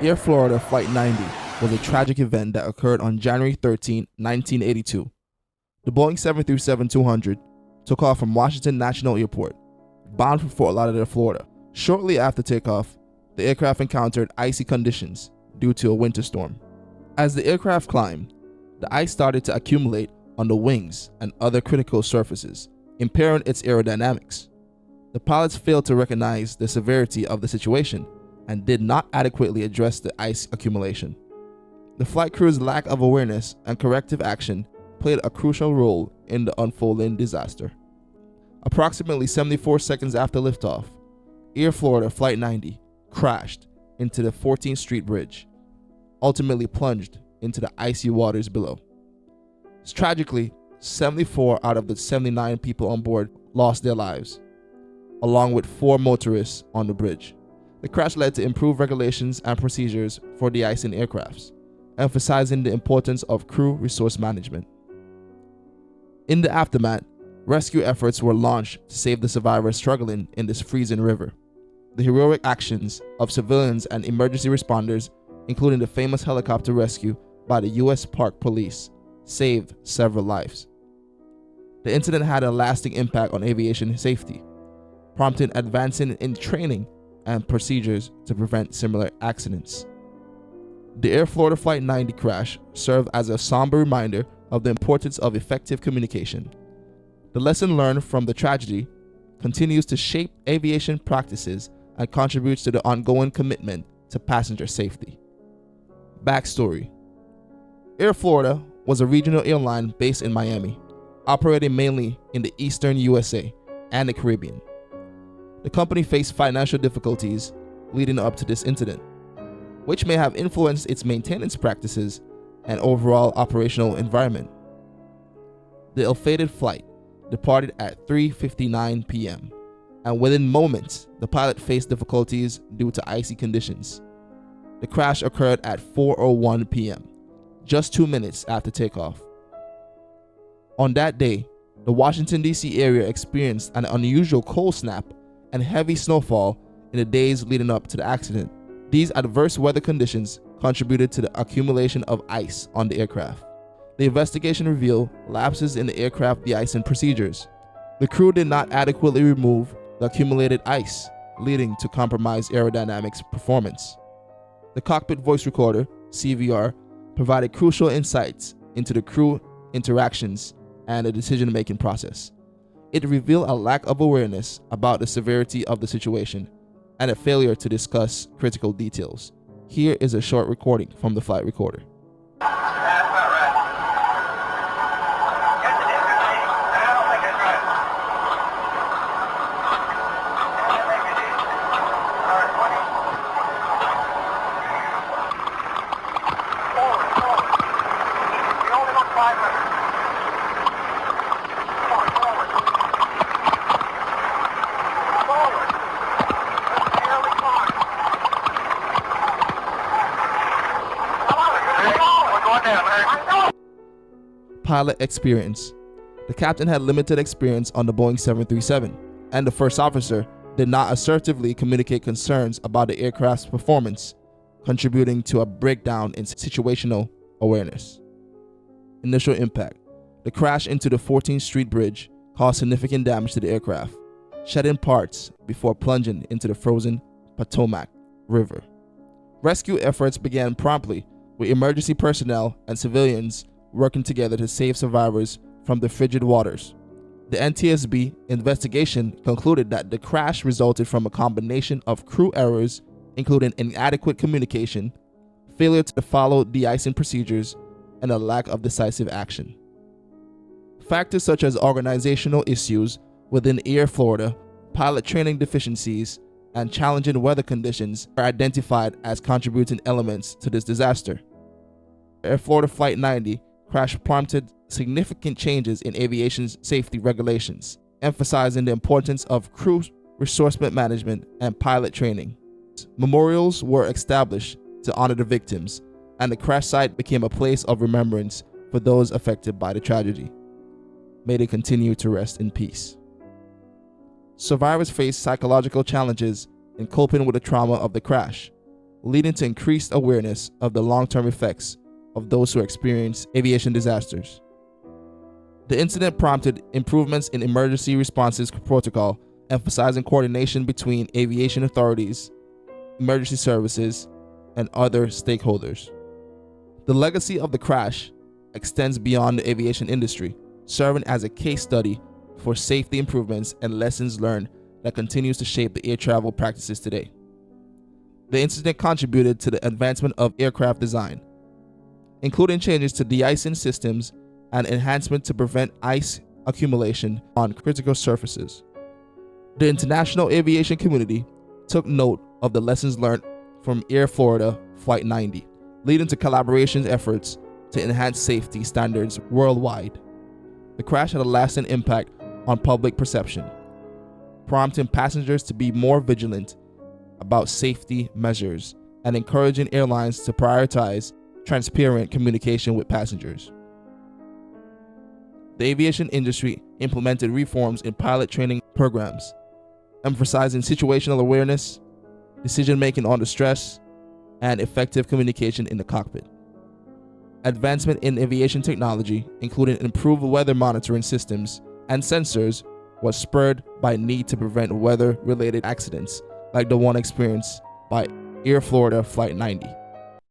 Air Florida Flight 90 was a tragic event that occurred on January 13, 1982. The Boeing 737-200 took off from Washington National Airport, bound for Fort Lauderdale, Florida. Shortly after takeoff, the aircraft encountered icy conditions due to a winter storm. As the aircraft climbed, the ice started to accumulate on the wings and other critical surfaces, impairing its aerodynamics. The pilots failed to recognize the severity of the situation and did not adequately address the ice accumulation. The flight crew's lack of awareness and corrective action played a crucial role in the unfolding disaster. Approximately 74 seconds after liftoff, Air Florida Flight 90 crashed into the 14th Street Bridge, ultimately plunged into the icy waters below. Tragically, 74 out of the 79 people on board lost their lives, along with 4 motorists on the bridge. The crash led to improved regulations and procedures for de-icing aircrafts, emphasizing the importance of crew resource management. In the aftermath, rescue efforts were launched to save the survivors struggling in this freezing river. The heroic actions of civilians and emergency responders, including the famous helicopter rescue by the U.S. Park Police, saved several lives. The incident had a lasting impact on aviation safety, prompting advancing in training and procedures to prevent similar accidents. The Air Florida Flight 90 crash served as a somber reminder of the importance of effective communication. The lesson learned from the tragedy continues to shape aviation practices and contributes to the ongoing commitment to passenger safety. Backstory: Air Florida was a regional airline based in Miami, operating mainly in the eastern USA and the Caribbean. The company faced financial difficulties leading up to this incident, which may have influenced its maintenance practices and overall operational environment. The ill-fated flight departed at 3:59 p.m., and within moments, the pilot faced difficulties due to icy conditions. The crash occurred at 4:01 p.m., just 2 minutes after takeoff. On that day, the Washington, D.C. area experienced an unusual cold snap and heavy snowfall in the days leading up to the accident. These adverse weather conditions contributed to the accumulation of ice on the aircraft. The investigation revealed lapses in the aircraft de-icing procedures. The crew did not adequately remove the accumulated ice, leading to compromised aerodynamics performance. The cockpit voice recorder, CVR, provided crucial insights into the crew interactions and the decision-making process. It revealed a lack of awareness about the severity of the situation and a failure to discuss critical details. Here is a short recording from the flight recorder. Pilot experience. The captain had limited experience on the Boeing 737, and the first officer did not assertively communicate concerns about the aircraft's performance, contributing to a breakdown in situational awareness. Initial impact. The crash into the 14th Street Bridge caused significant damage to the aircraft, shedding parts before plunging into the frozen Potomac River. Rescue efforts began promptly, with emergency personnel and civilians working together to save survivors from the frigid waters. The NTSB investigation concluded that the crash resulted from a combination of crew errors, including inadequate communication, failure to follow de-icing procedures, and a lack of decisive action. Factors such as organizational issues within Air Florida, pilot training deficiencies, and challenging weather conditions are identified as contributing elements to this disaster. Air Florida Flight 90 crash prompted significant changes in aviation safety regulations, emphasizing the importance of crew resource management and pilot training. Memorials were established to honor the victims, and the crash site became a place of remembrance for those affected by the tragedy. May they continue to rest in peace. Survivors face psychological challenges in coping with the trauma of the crash, leading to increased awareness of the long-term effects of those who experience aviation disasters. The incident prompted improvements in emergency responses protocol, emphasizing coordination between aviation authorities, emergency services, and other stakeholders. The legacy of the crash extends beyond the aviation industry, serving as a case study for safety improvements and lessons learned that continues to shape the air travel practices today. The incident contributed to the advancement of aircraft design, including changes to de-icing systems and enhancement to prevent ice accumulation on critical surfaces. The international aviation community took note of the lessons learned from Air Florida Flight 90, leading to collaboration efforts to enhance safety standards worldwide. The crash had a lasting impact on public perception, prompting passengers to be more vigilant about safety measures and encouraging airlines to prioritize transparent communication with passengers. The aviation industry implemented reforms in pilot training programs, emphasizing situational awareness, decision-making under stress, and effective communication in the cockpit. Advancement in aviation technology, including improved weather monitoring systems and sensors, was spurred by need to prevent weather-related accidents like the one experienced by Air Florida Flight 90.